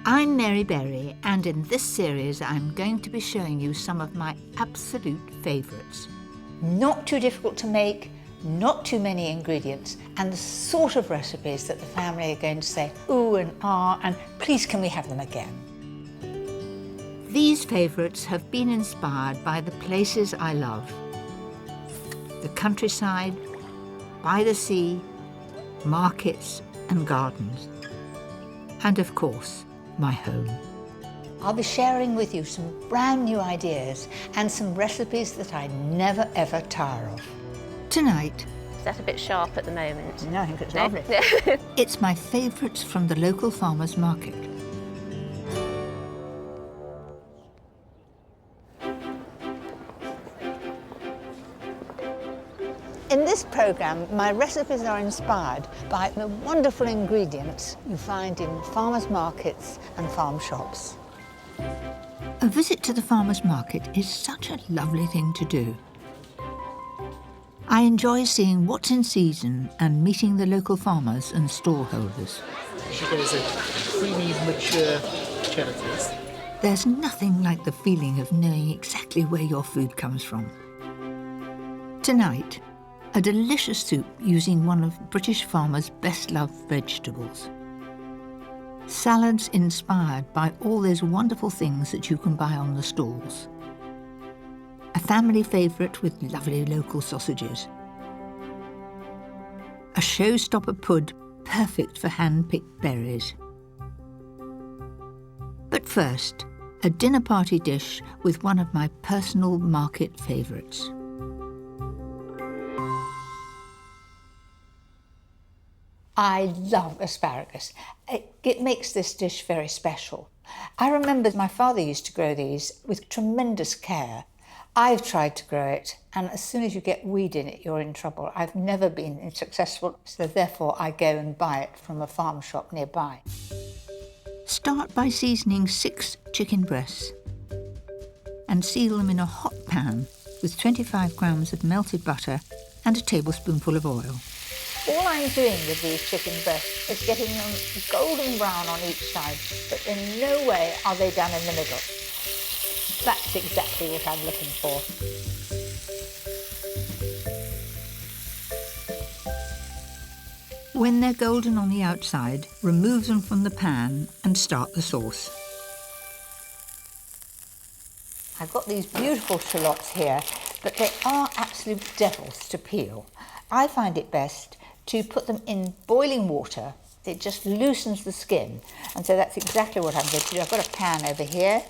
I'm Mary Berry, and in this series I'm going to be showing you some of my absolute favourites. Not too difficult to make, not too many ingredients, and the sort of recipes that the family are going to say, ooh and ah, and please can we have them again? These favourites have been inspired by the places I love. The countryside, by the sea, markets and gardens. And of course, my home. I'll be sharing with you some brand new ideas and some recipes that I never ever tire of. Tonight, Is that a bit sharp at the moment? No, I think it's lovely. it's my favourites from the local farmers market. In this programme, my recipes are inspired by the wonderful ingredients you find in farmers' markets and farm shops. A visit to the farmers market is such a lovely thing to do. I enjoy seeing what's in season and meeting the local farmers and stallholders. There's a creamy, mature cheddar taste. There's nothing like the feeling of knowing exactly where your food comes from. Tonight, a delicious soup using one of British farmers' best-loved vegetables. Salads inspired by all those wonderful things that you can buy on the stalls. A family favourite with lovely local sausages. A Showstopper pud, perfect for hand-picked berries. But first, a dinner party dish with one of my personal market favourites. I love asparagus. It makes this dish very special. I remember my father used to grow these with tremendous care. I've tried to grow it, and as soon as you get weed in it, you're in trouble. I've never been successful, so therefore I go and buy it from a farm shop nearby. Start by seasoning 6 chicken breasts and seal them in a hot pan with 25 grams of melted butter and a tablespoonful of oil. All I'm doing with these chicken breasts is getting them golden brown on each side, but in no way are they done in the middle. That's exactly what I'm looking for. When they're golden on the outside, remove them from the pan and start the sauce. I've got these beautiful shallots here, but they are absolute devils to peel. I find it best to put them in boiling water. It just loosens the skin, and so that's exactly what I'm going to do. I've got a pan over here,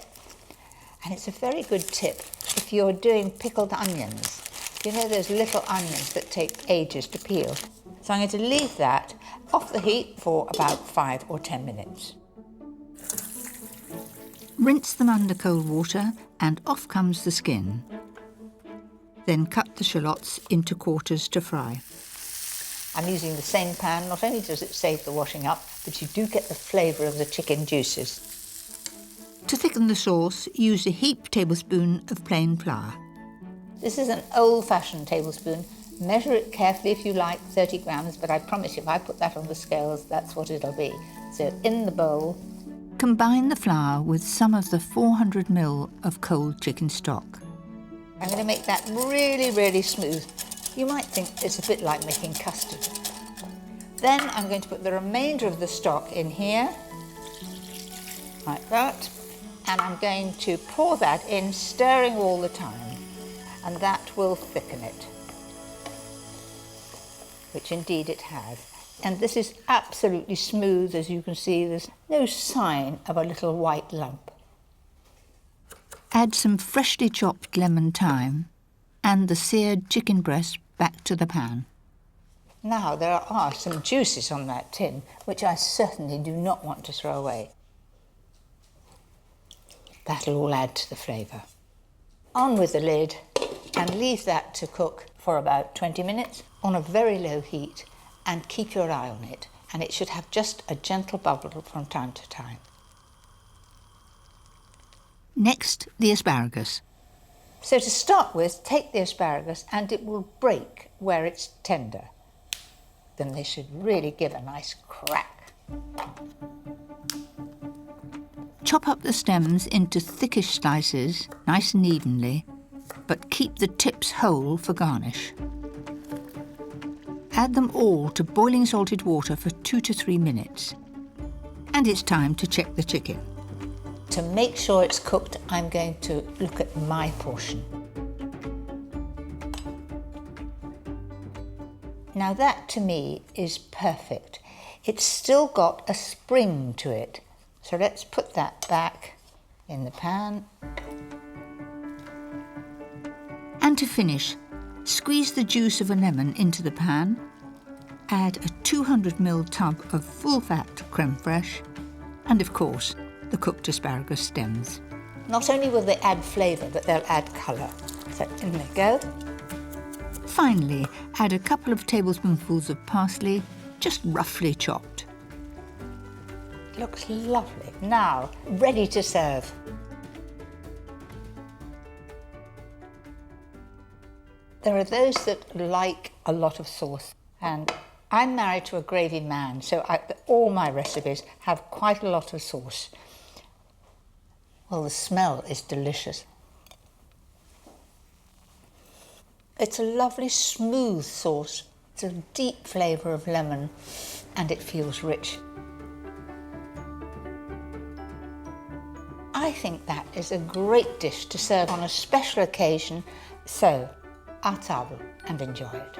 and it's a very good tip if you're doing pickled onions. You know those little onions that take ages to peel? So I'm going to leave that off the heat for about 5 or 10 minutes. Rinse them under cold water and off comes the skin. Then cut the shallots into quarters to fry. I'm using the same pan. Not only does it save the washing up, but you do get the flavour of the chicken juices. To thicken the sauce, use a heaped tablespoon of plain flour. This is an old-fashioned tablespoon. Measure it carefully if you like, 30 grams, but I promise you if I put that on the scales, that's what it'll be. So in the bowl. Combine the flour with some of the 400 ml of cold chicken stock. I'm going to make that really, really smooth. You might think it's a bit like making custard. Then I'm going to put the remainder of the stock in here, like that, and I'm going to pour that in, stirring all the time, and that will thicken it, which indeed it has. And this is absolutely smooth, as you can see. There's no sign of a little white lump. Add some freshly chopped lemon thyme and the seared chicken breast back to the pan. Now, there are some juices on that tin, which I certainly do not want to throw away. That'll all add to the flavour. On with the lid and leave that to cook for about 20 minutes on a very low heat, and keep your eye on it, and it should have just a gentle bubble from time to time. Next, the asparagus. So to start with, take the asparagus and it will break where it's tender. Then they should really give a nice crack. Chop up the stems into thickish slices, nice and evenly, but keep the tips whole for garnish. Add them all to boiling salted water for 2 to 3 minutes. And it's time to check the chicken. To make sure it's cooked, I'm going to look at my portion. Now that to me is perfect. It's still got a spring to it. So let's put that back in the pan. And to finish, squeeze the juice of a lemon into the pan, add a 200ml tub of full-fat creme fraiche, and of course, the cooked asparagus stems. Not only will they add flavour, but they'll add colour. So in they go. Finally, add a couple of tablespoonfuls of parsley, just roughly chopped. Looks lovely. Now, ready to serve. There are those that like a lot of sauce, and I'm married to a gravy man, so all my recipes have quite a lot of sauce. Well, the smell is delicious. It's a lovely smooth sauce. It's a deep flavour of lemon, and it feels rich. I think that is a great dish to serve on a special occasion, so à table and enjoy it.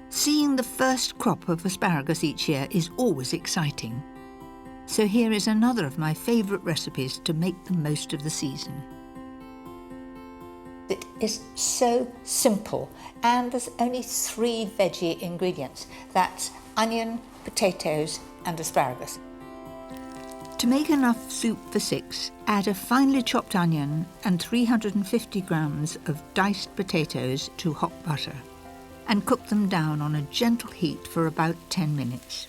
Seeing the first crop of asparagus each year is always exciting. So here is another of my favourite recipes to make the most of the season. It is so simple, and there's only 3 veggie ingredients. That's onion, potatoes and asparagus. To make enough soup for 6, add a finely chopped onion and 350 grams of diced potatoes to hot butter and cook them down on a gentle heat for about 10 minutes.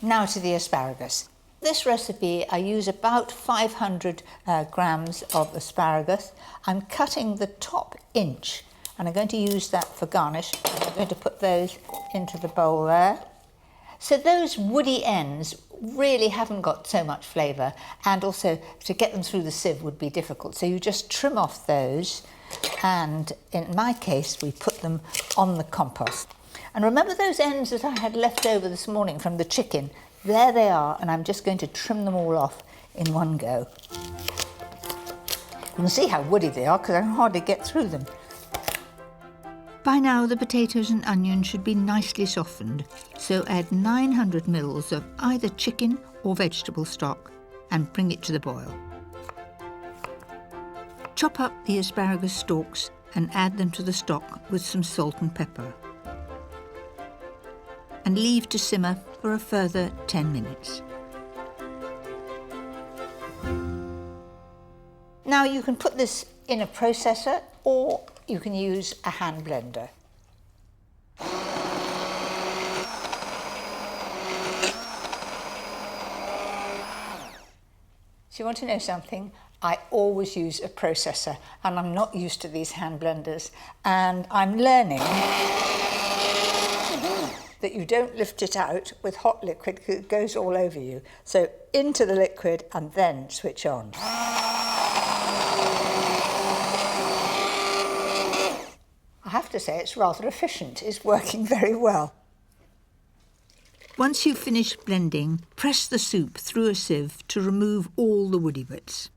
Now to the asparagus. This recipe, I use about 500 grams of asparagus. I'm cutting the top inch, and I'm going to use that for garnish. I'm going to put those into the bowl there. So those woody ends really haven't got so much flavour, and also to get them through the sieve would be difficult. So you just trim off those, and in my case, we put them on the compost. And remember those ends that I had left over this morning from the chicken? There they are, and I'm just going to trim them all off in one go. You can see how woody they are because I can hardly get through them. By now, the potatoes and onion should be nicely softened, so add 900 ml of either chicken or vegetable stock and bring it to the boil. Chop up the asparagus stalks and add them to the stock with some salt and pepper. And leave to simmer for a further 10 minutes. Now you can put this in a processor, or you can use a hand blender. Do you want to know something? I always use a processor, and I'm not used to these hand blenders, and I'm learning that you don't lift it out with hot liquid because it goes all over you. So into the liquid and then switch on. I have to say it's rather efficient. It's working very well. Once you've finished blending, press the soup through a sieve to remove all the woody bits.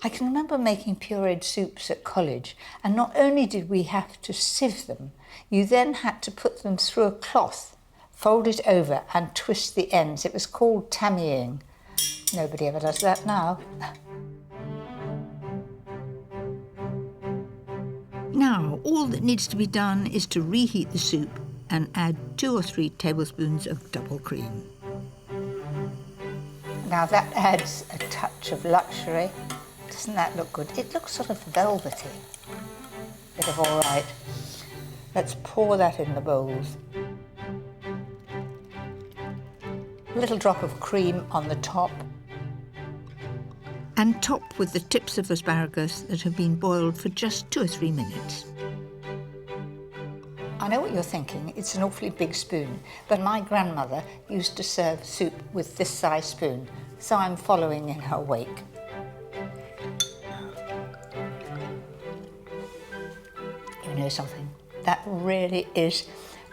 I can remember making pureed soups at college, and not only did we have to sieve them, you then had to put them through a cloth, fold it over and twist the ends. It was called tammying. Nobody ever does that now. Now, all that needs to be done is to reheat the soup and add 2 or 3 tablespoons of double cream. Now that adds a touch of luxury. Doesn't that look good? It looks sort of velvety. Bit of all right. Let's pour that in the bowls. A little drop of cream on the top. And top with the tips of asparagus that have been boiled for just 2 or 3 minutes. I know what you're thinking, it's an awfully big spoon, but my grandmother used to serve soup with this size spoon, so I'm following in her wake. You know something? That really is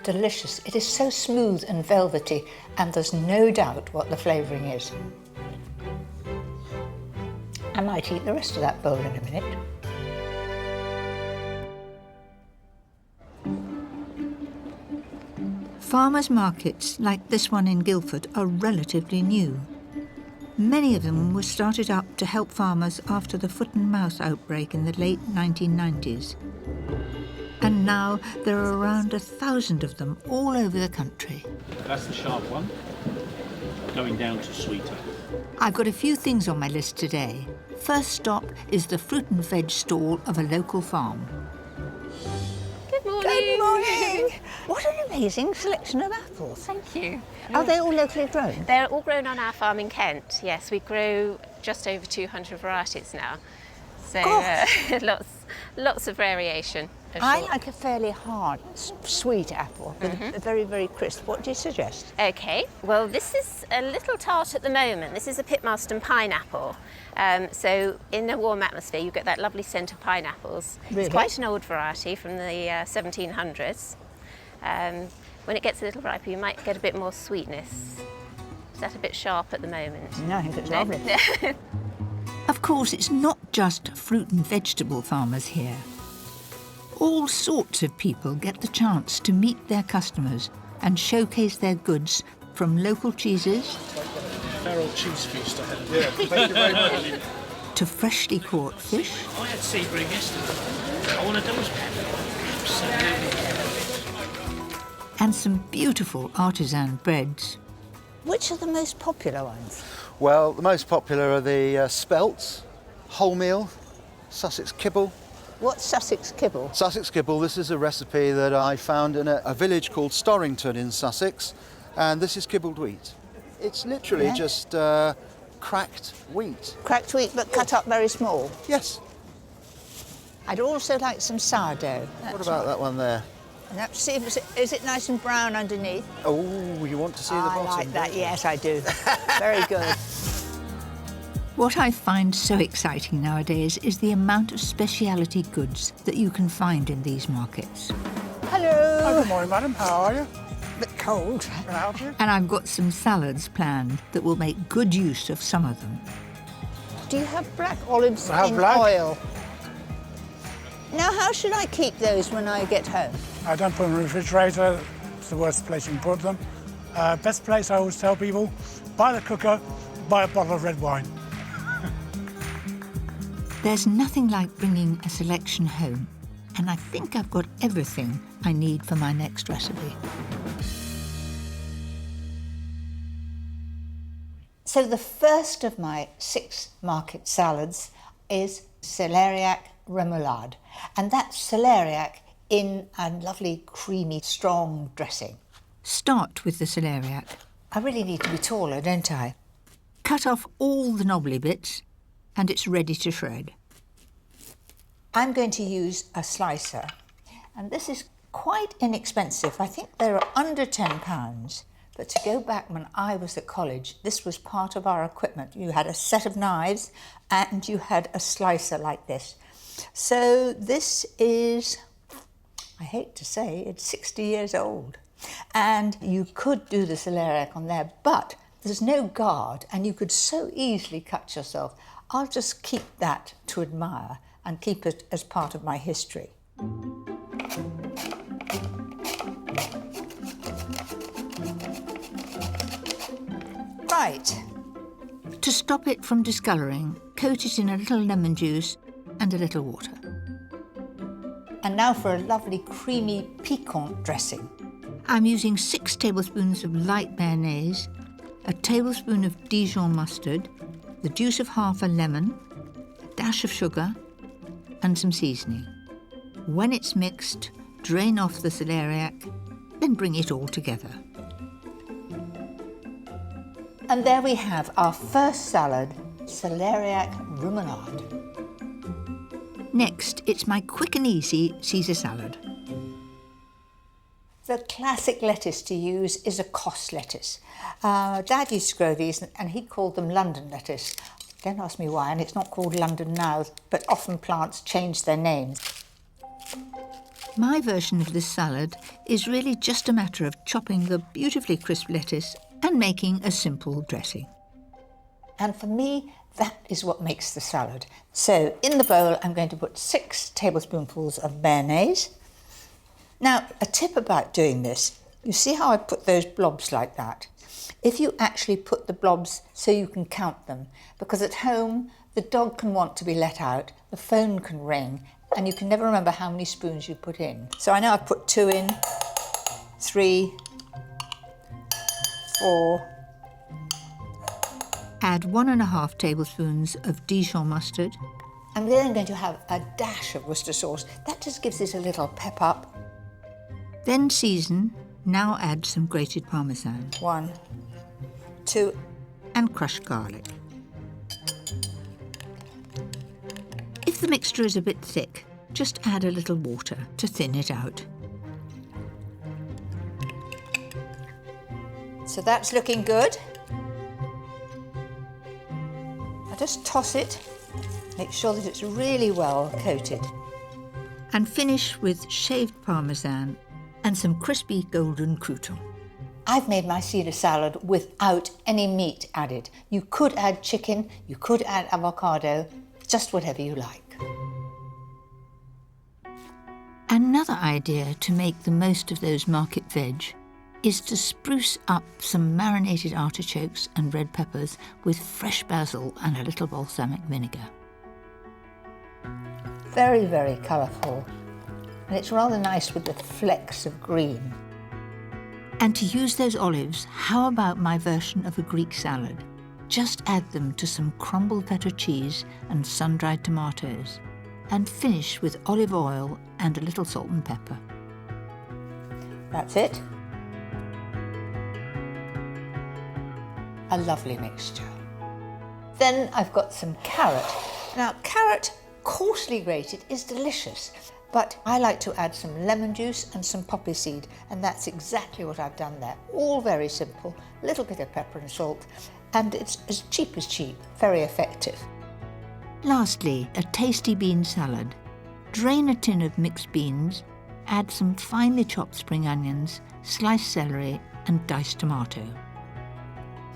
delicious. It is so smooth and velvety, and there's no doubt what the flavouring is. I might eat the rest of that bowl in a minute. Farmers' markets like this one in Guildford are relatively new. Many of them were started up to help farmers after the foot and mouth outbreak in the late 1990s. And now there are around 1,000 of them all over the country. That's the sharp one, going down to sweeter. I've got a few things on my list today. First stop is the fruit and veg stall of a local farm. Good morning. Good morning! What an amazing selection of apples. Thank you. Are they all locally grown? They're all grown on our farm in Kent. Yes, we grow just over 200 varieties now. So lots of variation. I like a fairly hard, sweet apple with a very, very crisp. What do you suggest? Okay, well this is a little tart at the moment. This is a Pitmarston pineapple. So in a warm atmosphere you get that lovely scent of pineapples. Really? It's quite an old variety from the 1700s. When it gets a little riper you might get a bit more sweetness. Is that a bit sharp at the moment? No, I think it's lovely. Of course, it's not just fruit and vegetable farmers here. All sorts of people get the chance to meet their customers and showcase their goods, from local cheeses Feral cheese feast ahead of you. Thank you very much. to freshly caught fish I had sea bream yesterday. All I done was absolutely. and some beautiful artisan breads. Which are the most popular ones? Well, the most popular are the spelts, wholemeal, Sussex kibble. What's Sussex kibble? Sussex kibble, this is a recipe that I found in a village called Storrington in Sussex, and this is kibbled wheat. It's literally just cracked wheat. Cracked wheat, but cut up very small. Yes. I'd also like some sourdough. What about that one there? See if is it nice and brown underneath? Oh, you want to see the bottom? I like that, don't you? yes I do. Very good. What I find so exciting nowadays is the amount of speciality goods that you can find in these markets. Hello. Good morning, madam. How are you? Bit cold. Can I help you? And I've got some salads planned that will make good use of some of them. Do you have black olives I have in black. oil? Now, how should I keep those when I get home? I don't put them in the refrigerator. It's the worst place you can put them. Best place, I always tell people, buy the cooker, buy a bottle of red wine. There's nothing like bringing a selection home, and I think I've got everything I need for my next recipe. So the first of my 6 market salads is celeriac remoulade, and that's celeriac in a lovely creamy strong dressing. Start with the celeriac. I really need to be taller, don't I? Cut off all the knobbly bits and it's ready to shred. I'm going to use a slicer, and this is quite inexpensive. I think they're under £10. But to go back when I was at college, this was part of our equipment. You had a set of knives and you had a slicer like this. So this is, I hate to say, it's 60 years old. And you could do the celeriac on there, but there's no guard and you could so easily cut yourself. I'll just keep that to admire and keep it as part of my history. Right. To stop it from discolouring, coat it in a little lemon juice and a little water. And now for a lovely creamy piquant dressing. I'm using 6 tablespoons of light mayonnaise, a tablespoon of Dijon mustard, the juice of half a lemon, a dash of sugar and some seasoning. When it's mixed, drain off the celeriac, then bring it all together. And there we have our first salad, celeriac remoulade. Next, it's my quick and easy Caesar salad. The classic lettuce to use is a Kos lettuce. Dad used to grow these and he called them London lettuce. Don't ask me why, and it's not called London now, but often plants change their names. My version of this salad is really just a matter of chopping the beautifully crisp lettuce and making a simple dressing. And for me, that is what makes the salad. So in the bowl, I'm going to put 6 tablespoonfuls of mayonnaise. Now, a tip about doing this, you see how I put those blobs like that? If you actually put the blobs so you can count them, because at home, the dog can want to be let out, the phone can ring, and you can never remember how many spoons you put in. So I know I've put 2 in, 3, 4. Add 1½ tablespoons of Dijon mustard. I'm then going to have a dash of Worcester sauce. That just gives it a little pep up. Then season. Now add some grated parmesan 1, 2. and crushed garlic. If the mixture is a bit thick, just add a little water to thin it out. So that's looking good. I just toss it, make sure that it's really well coated. And finish with shaved parmesan and some crispy golden crouton. I've made my Caesar salad without any meat added. You could add chicken, you could add avocado, just whatever you like. Another idea to make the most of those market veg is to spruce up some marinated artichokes and red peppers with fresh basil and a little balsamic vinegar. Very, very colourful. And it's rather nice with the flecks of green. And to use those olives, how about my version of a Greek salad? Just add them to some crumbled feta cheese and sun-dried tomatoes, and finish with olive oil and a little salt and pepper. That's it. A lovely mixture. Then I've got some carrot. Now, carrot, coarsely grated, is delicious, but I like to add some lemon juice and some poppy seed, and that's exactly what I've done there. All very simple, a little bit of pepper and salt, and it's as cheap, very effective. Lastly, a tasty bean salad. Drain a tin of mixed beans, add some finely chopped spring onions, sliced celery and diced tomato.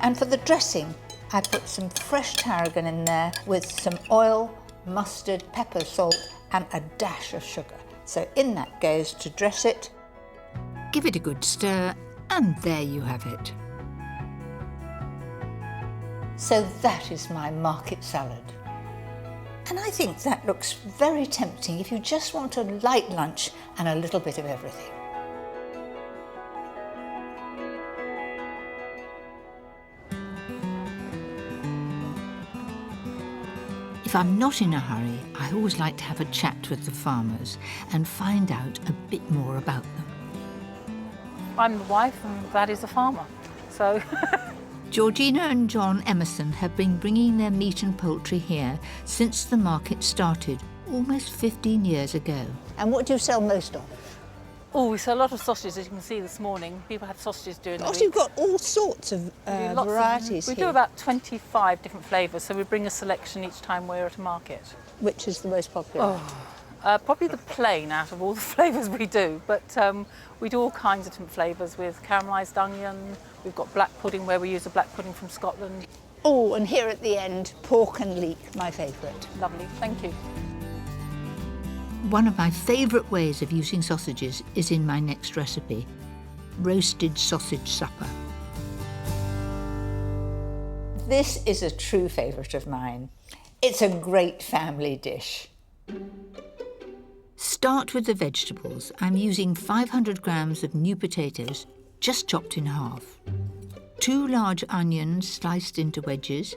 And for the dressing, I put some fresh tarragon in there with some oil, mustard, pepper, salt and a dash of sugar. So in that goes to dress it. Give it a good stir and there you have it. So that is my market salad. And I think that looks very tempting if you just want a light lunch and a little bit of everything. If I'm not in a hurry, I always like to have a chat with the farmers and find out a bit more about them. I'm the wife and Dad is a farmer, so... Georgina and John Emerson have been bringing their meat and poultry here since the market started almost 15 years ago. And what do you sell most of? Oh, we sell a lot of sausages, as you can see this morning. People have sausages during the Oh, week. so you've got all sorts of varieties We here. do about 25 different flavours, so we bring a selection each time we're at a market. Which is the most popular? Probably the plain out of all the flavours we do, but we do all kinds of different flavours with caramelised onion. We've got black pudding where we use a black pudding from Scotland. Oh, and here at the end, pork and leek, my favourite. Lovely, thank you. One of my favourite ways of using sausages is in my next recipe, roasted sausage supper. This is a true favourite of mine. It's a great family dish. Start with the vegetables. I'm using 500 grams of new potatoes, just chopped in half. 2 large onions sliced into wedges.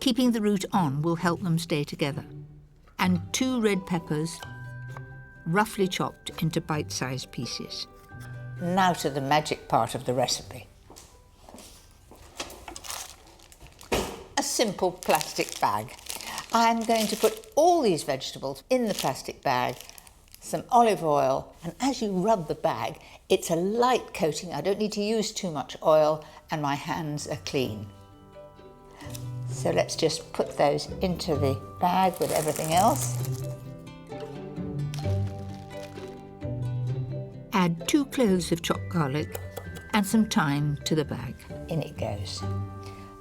Keeping the root on will help them stay together. And 2 red peppers, roughly chopped into bite-sized pieces. Now to the magic part of the recipe. A simple plastic bag. I'm going to put all these vegetables in the plastic bag some olive oil, and as you rub the bag, it's a light coating. I don't need to use too much oil, and my hands are clean. So let's just put those into the bag with everything else. Add 2 cloves of chopped garlic and some thyme to the bag. In it goes.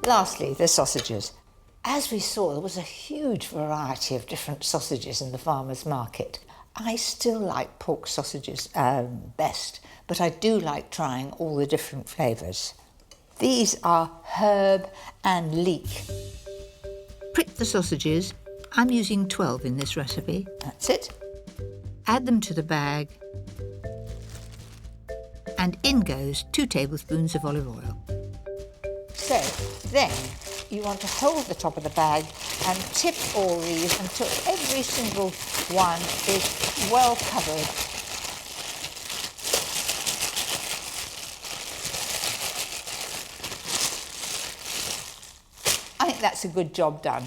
Lastly, the sausages. As we saw, there was a huge variety of different sausages in the farmer's market. I still like pork sausages best, but I do like trying all the different flavours. These are herb and leek. Prick the sausages. I'm using 12 in this recipe. That's it. Add them to the bag, and in goes 2 tablespoons of olive oil. So then you want to hold the top of the bag and tip all these until every single one is well covered. I think that's a good job done.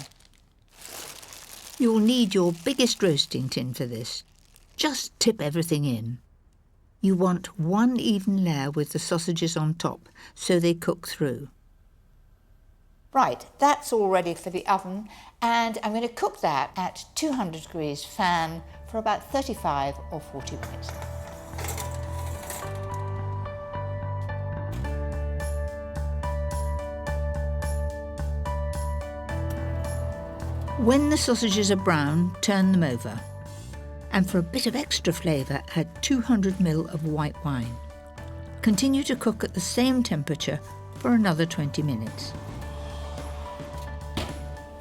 You'll need your biggest roasting tin for this. Just tip everything in. You want one even layer with the sausages on top so they cook through. Right, that's all ready for the oven, and I'm going to cook that at 200 degrees fan for about 35 or 40 minutes. When the sausages are brown, turn them over. And for a bit of extra flavour, add 200 ml of white wine. Continue to cook at the same temperature for another 20 minutes.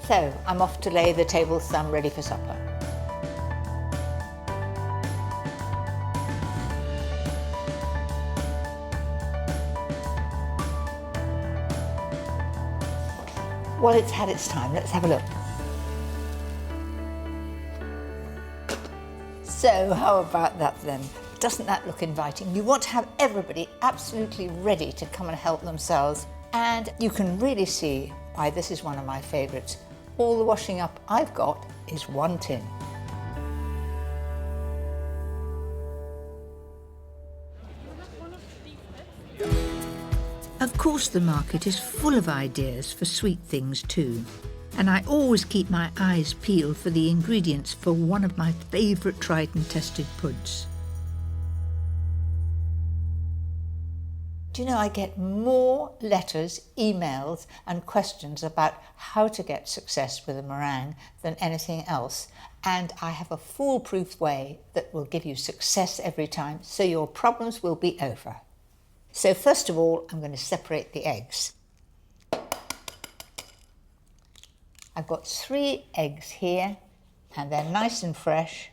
So I'm off to lay the table some ready for supper. Well, it's had its time. Let's have a look. So how about that then? Doesn't that look inviting? You want to have everybody absolutely ready to come and help themselves. And you can really see why this is one of my favourites. All the washing up I've got is one tin. Of course, the market is full of ideas for sweet things too. And I always keep my eyes peeled for the ingredients for one of my favourite tried and tested puds. Do you know, I get more letters, emails and questions about how to get success with a meringue than anything else. And I have a foolproof way that will give you success every time, so your problems will be over. So first of all, I'm going to separate the eggs. I've got 3 eggs here, and they're nice and fresh.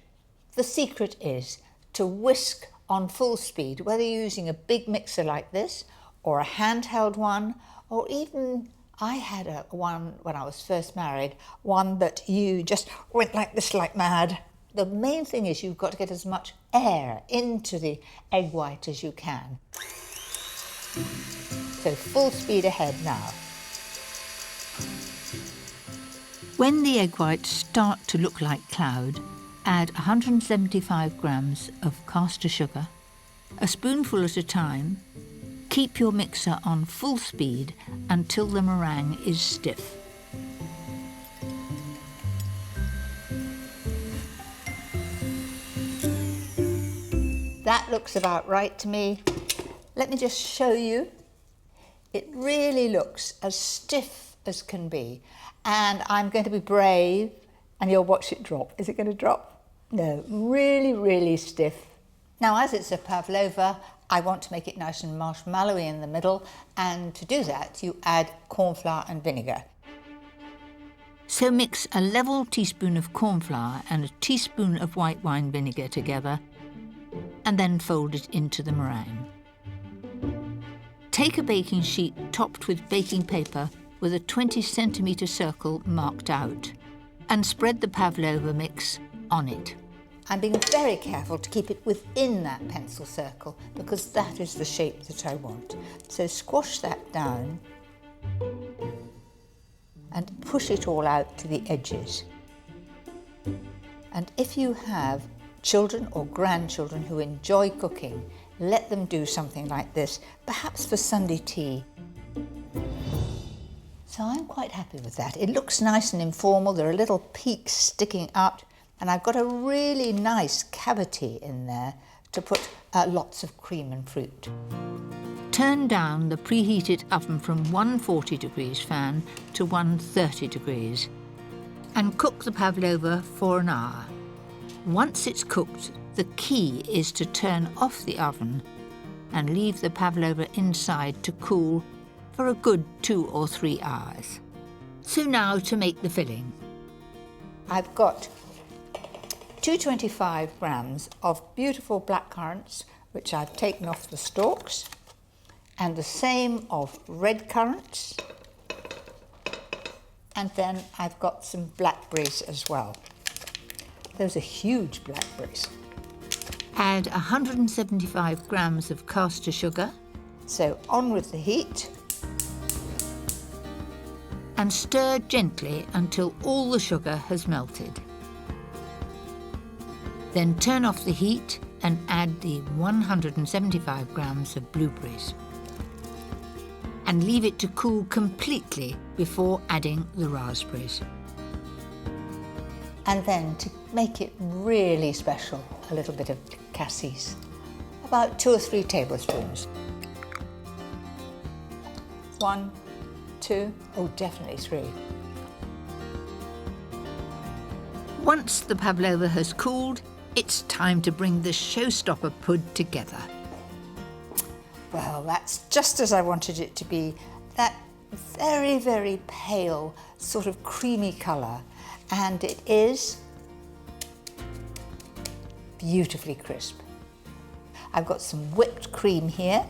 The secret is to whisk on full speed, whether you're using a big mixer like this, or a handheld one, or even, I had one when I was first married, one that you just went like this like mad. The main thing is you've got to get as much air into the egg white as you can. So full speed ahead now. When the egg whites start to look like cloud, add 175 grams of caster sugar, a spoonful at a time. Keep your mixer on full speed until the meringue is stiff. That looks about right to me. Let me just show you. It really looks as stiff as can be. And I'm going to be brave, and you'll watch it drop. Is it going to drop? No, really, really stiff. Now, as it's a pavlova, I want to make it nice and marshmallowy in the middle, and to do that, you add corn flour and vinegar. So mix a level teaspoon of corn flour and a teaspoon of white wine vinegar together, and then fold it into the meringue. Take a baking sheet topped with baking paper with a 20-centimetre circle marked out, and spread the pavlova mix on it. I'm being very careful to keep it within that pencil circle because that is the shape that I want. So squash that down and push it all out to the edges. And if you have children or grandchildren who enjoy cooking, let them do something like this, perhaps for Sunday tea. So I'm quite happy with that. It looks nice and informal. There are little peaks sticking out, and I've got a really nice cavity in there to put lots of cream and fruit. Turn down the preheated oven from 140 degrees fan to 130 degrees and cook the pavlova for an hour. Once it's cooked, the key is to turn off the oven and leave the pavlova inside to cool for a good 2 or 3 hours. So now to make the filling. I've got 225 grams of beautiful black currants, which I've taken off the stalks, and the same of red currants, and then I've got some blackberries as well. Those are huge blackberries. Add 175 grams of caster sugar. So on with the heat. And stir gently until all the sugar has melted. Then turn off the heat and add the 175 grams of blueberries. And leave it to cool completely before adding the raspberries. And then to make it really special, a little bit of cassis. About 2 or 3 tablespoons. 1, 2, oh definitely 3. Once the pavlova has cooled, it's time to bring the Showstopper pud together. Well, that's just as I wanted it to be. That very, very pale, sort of creamy colour. And it is beautifully crisp. I've got some whipped cream here.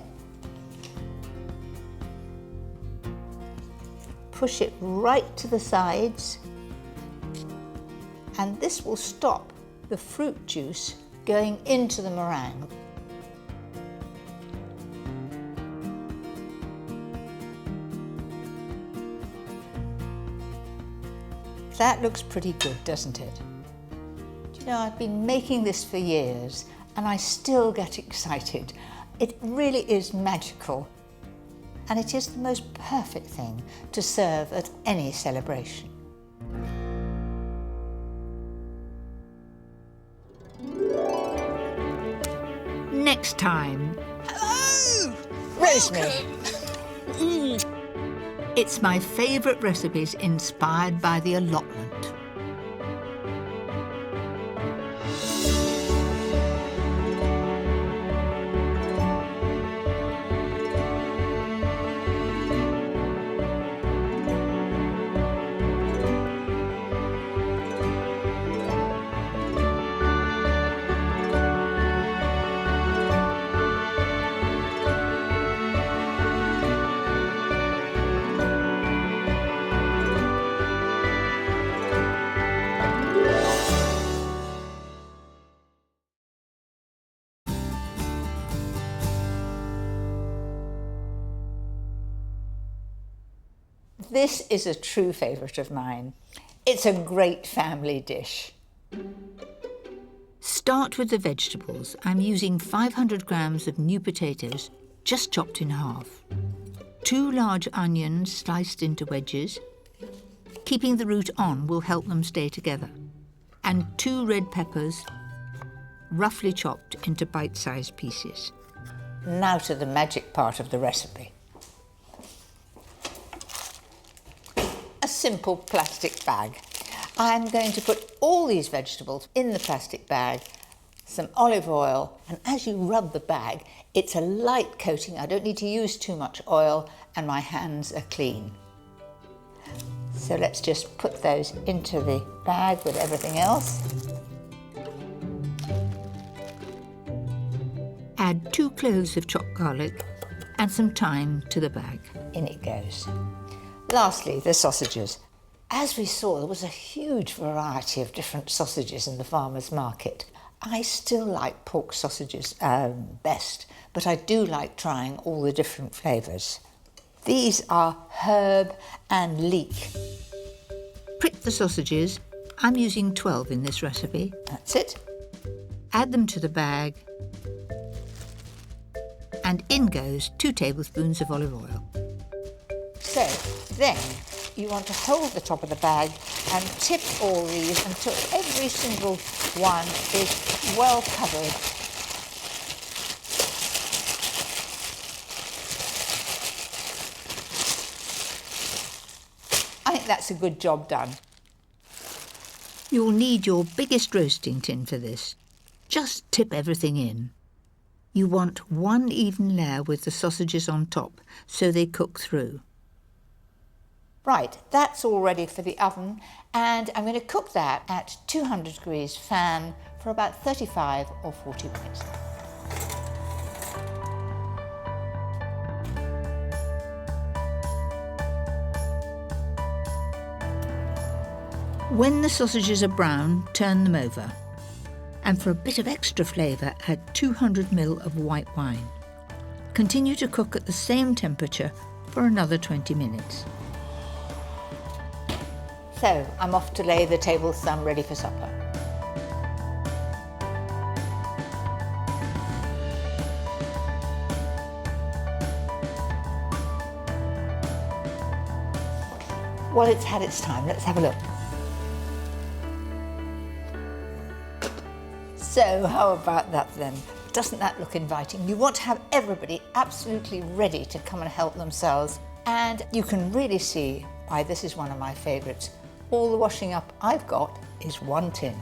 Push it right to the sides. And this will stop the fruit juice going into the meringue. That looks pretty good, doesn't it? Do you know, I've been making this for years and I still get excited. It really is magical, and it is the most perfect thing to serve at any celebration. Next time. Hello! Rosemary. It's my favourite recipes inspired by the allotment. This is a true favourite of mine. It's a great family dish. Start with the vegetables. I'm using 500 grams of new potatoes, just chopped in half. 2 large onions sliced into wedges. Keeping the root on will help them stay together. And 2 red peppers, roughly chopped into bite-sized pieces. Now to the magic part of the recipe. A simple plastic bag. I'm going to put all these vegetables in the plastic bag, some olive oil, and as you rub the bag, it's a light coating. I don't need to use too much oil, and my hands are clean. So let's just put those into the bag with everything else. Add 2 cloves of chopped garlic and some thyme to the bag. In it goes. Lastly, the sausages. As we saw, there was a huge variety of different sausages in the farmer's market. I still like pork sausages best, but I do like trying all the different flavours. These are herb and leek. Prick the sausages. I'm using 12 in this recipe. That's it. Add them to the bag, and in goes 2 tablespoons of olive oil. So then you want to hold the top of the bag and tip all these until every single one is well covered. I think that's a good job done. You'll need your biggest roasting tin for this. Just tip everything in. You want one even layer with the sausages on top so they cook through. Right, that's all ready for the oven, and I'm going to cook that at 200 degrees fan for about 35 or 40 minutes. When the sausages are brown, turn them over. And for a bit of extra flavour, add 200 ml of white wine. Continue to cook at the same temperature for another 20 minutes. So I'm off to lay the table sun ready for supper. Well, it's had its time. Let's have a look. So how about that then? Doesn't that look inviting? You want to have everybody absolutely ready to come and help themselves. And you can really see why this is one of my favourites. All the washing up I've got is one tin.